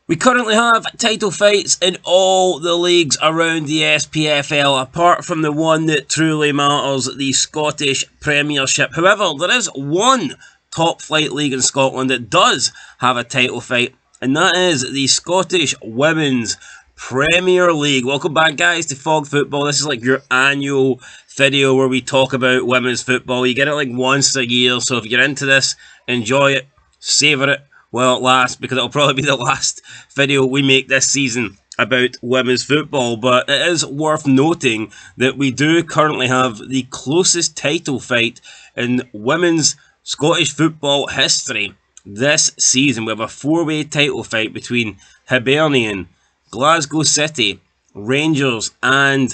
We currently have title fights in all the leagues around the SPFL, apart from the one that truly matters, the Scottish Premiership. However, there is one top flight league in Scotland that does have a title fight, and that is the Scottish Women's Premier League. Welcome back, guys, to Fog Football. This is like your annual video where we talk about women's football. You get it like once a year, so if you're into this, enjoy it, savour it while it lasts, because it'll probably be the last video we make this season about women's football. But it is worth noting that we do currently have the closest title fight in women's Scottish football history this season. We have a four-way title fight between Hibernian, Glasgow City, Rangers and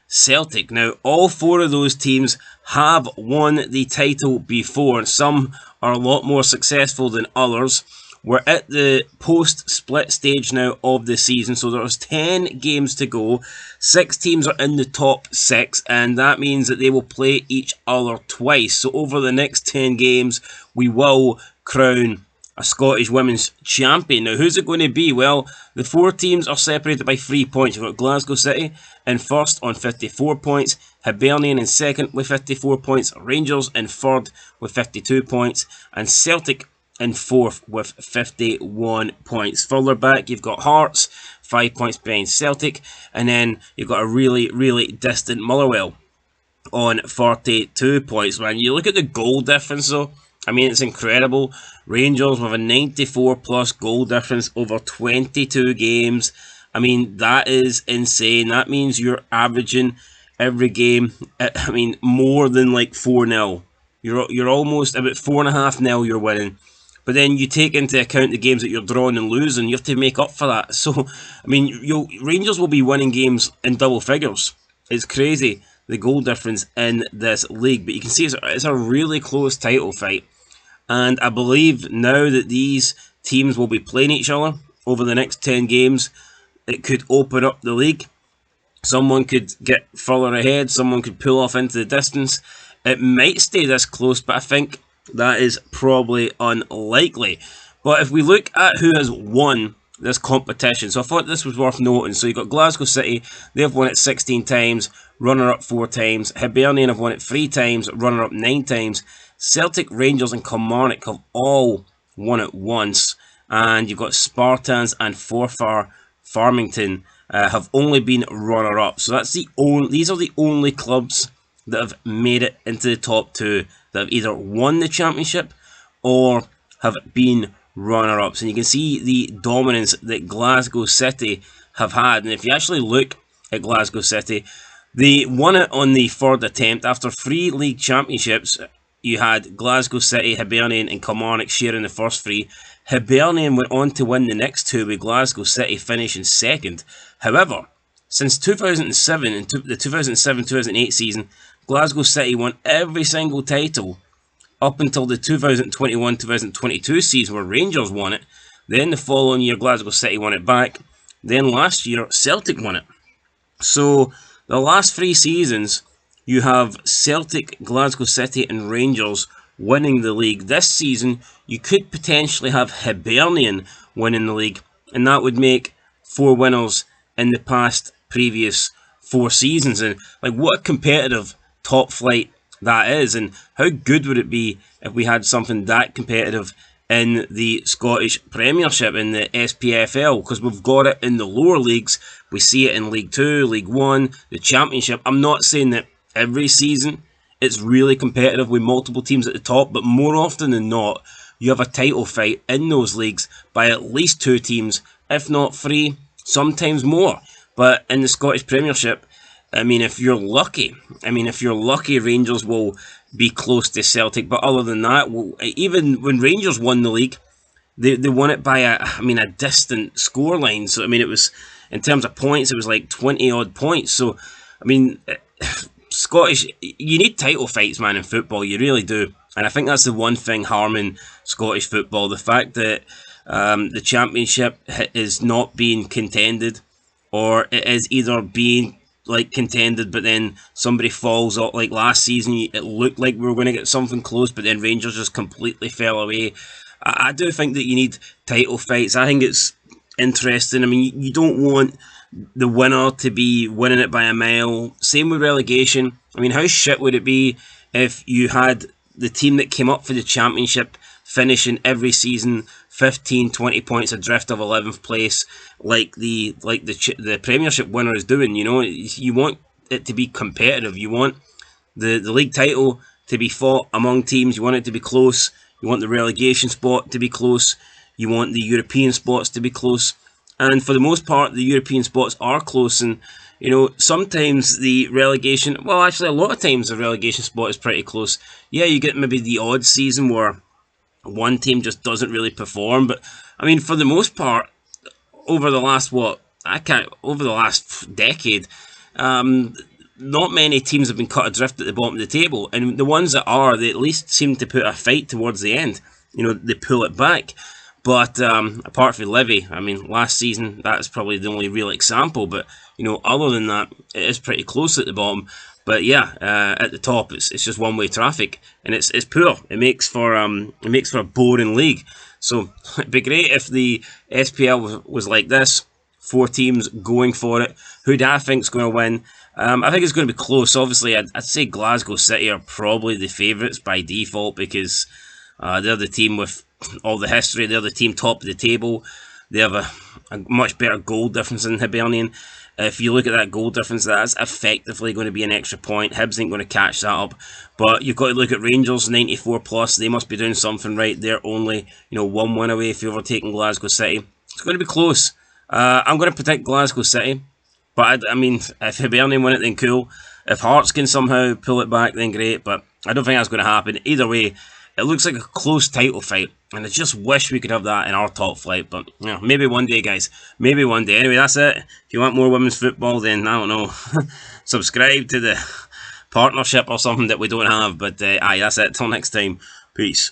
Celtic. Now, all four of those teams have won the title before, and some are a lot more successful than others. We're at the post-split stage now of the season, so there's 10 games to go. 6 teams are in the top 6, and that means that they will play each other twice. So over the next 10 games, we will crown a Scottish Women's Champion. Now, who's it going to be? Well, the 4 teams are separated by 3 points. You've got Glasgow City in first on 54 points, Hibernian in second with 54 points, Rangers in third with 52 points, and Celtic in fourth with 51 points. Further back, you've got Hearts, 5 points behind Celtic, and then you've got a really distant Motherwell on 42 points. When you look at the goal difference, though, I mean, it's incredible. Rangers with a 94 plus goal difference over 22 games. I mean, that is insane. That means you're averaging every game, I mean, more than like 4-0. You're almost about 4.5-0 you're winning. But then you take into account the games that you're drawing and losing, you have to make up for that. So, I mean, Rangers will be winning games in double figures. It's crazy, the goal difference in this league. But you can see it's a really close title fight. And I believe now that these teams will be playing each other over the next 10 games, it could open up the league. Someone could get further ahead, someone could pull off into the distance. It might stay this close, but I think that is probably unlikely. But if we look at who has won this competition, so I thought this was worth noting. So you've got Glasgow City, they've won it 16 times, runner-up 4 times. Hibernian have won it 3 times, runner-up 9 times. Celtic, Rangers and Kilmarnock have all won it once. And you've got Spartans and Forfar Farmington have only been runner-up. So that's these are the only clubs that have made it into the top 2, that have either won the championship or have been runner-ups. And you can see the dominance that Glasgow City have had. And if you actually look at Glasgow City, they won it on the 3rd attempt. After 3 league championships, you had Glasgow City, Hibernian and Kilmarnock sharing the first 3. Hibernian went on to win the next 2, with Glasgow City finishing second. However, since 2007 and the 2007-2008 season, Glasgow City won every single title up until the 2021-2022 season, where Rangers won it. Then the following year, Glasgow City won it back. Then last year, Celtic won it. So the last 3 seasons, you have Celtic, Glasgow City and Rangers winning the league. This season, you could potentially have Hibernian winning the league, and that would make 4 winners in the past previous 4 seasons. And like, what a competitive top flight that is, and how good would it be if we had something that competitive in the Scottish Premiership, in the SPFL, because we've got it in the lower leagues. We see it in League 2, League 1, the Championship. I'm not saying that every season it's really competitive with multiple teams at the top, but more often than not, you have a title fight in those leagues by at least 2 teams, if not 3, sometimes more. But in the Scottish Premiership, I mean, if you're lucky, Rangers will be close to Celtic. But other than that, even when Rangers won the league, they won it by a distant scoreline. So I mean, it was, in terms of points, it was like 20 odd points. So I mean, Scottish, you need title fights, man, in football. You really do. And I think that's the one thing harming Scottish football: the fact that the Championship is not being contended, or it is either being like contended, but then somebody falls off. Like last season, it looked like we were going to get something close, but then Rangers just completely fell away. I do think that you need title fights. I think it's interesting. I mean, you don't want the winner to be winning it by a mile. Same with relegation. I mean, how shit would it be if you had the team that came up for the championship finishing every season 15, 20 points adrift of 11th place, like the Premiership winner is doing? You know, you want it to be competitive. You want the league title to be fought among teams. You want it to be close. You want the relegation spot to be close. You want the European spots to be close. And for the most part, the European spots are close. And, you know, sometimes the relegation, well, actually a lot of times the relegation spot is pretty close. Yeah, you get maybe the odd season where one team just doesn't really perform. But, I mean, for the most part, over the last, over the last decade, not many teams have been cut adrift at the bottom of the table, and the ones that are, they at least seem to put a fight towards the end. You know, they pull it back. But apart from Levy, I mean, last season, that's probably the only real example. But, you know, other than that, it is pretty close at the bottom. But yeah, at the top, it's just one-way traffic, and it's poor. It makes for a boring league. So it'd be great if the SPL was like this, 4 teams going for it. Who do I think's going to win? I think it's going to be close. Obviously, I'd say Glasgow City are probably the favourites by default, because they're the team with all the history. They're the team top of the table. They have a much better goal difference than Hibernian. If you look at that goal difference, that's effectively going to be an extra point. Hibs ain't going to catch that up. But you've got to look at Rangers, 94 plus. They must be doing something right. They're only, you know, 1 win away if you're overtaking Glasgow City. It's going to be close. I'm going to predict Glasgow City. But, I mean, if Hibernian win it, then cool. If Hearts can somehow pull it back, then great. But I don't think that's going to happen. Either way, it looks like a close title fight. And I just wish we could have that in our top flight. But, you know, maybe one day, guys. Maybe one day. Anyway, that's it. If you want more women's football, then, I don't know, subscribe to the partnership or something that we don't have. But, aye, that's it. Till next time. Peace.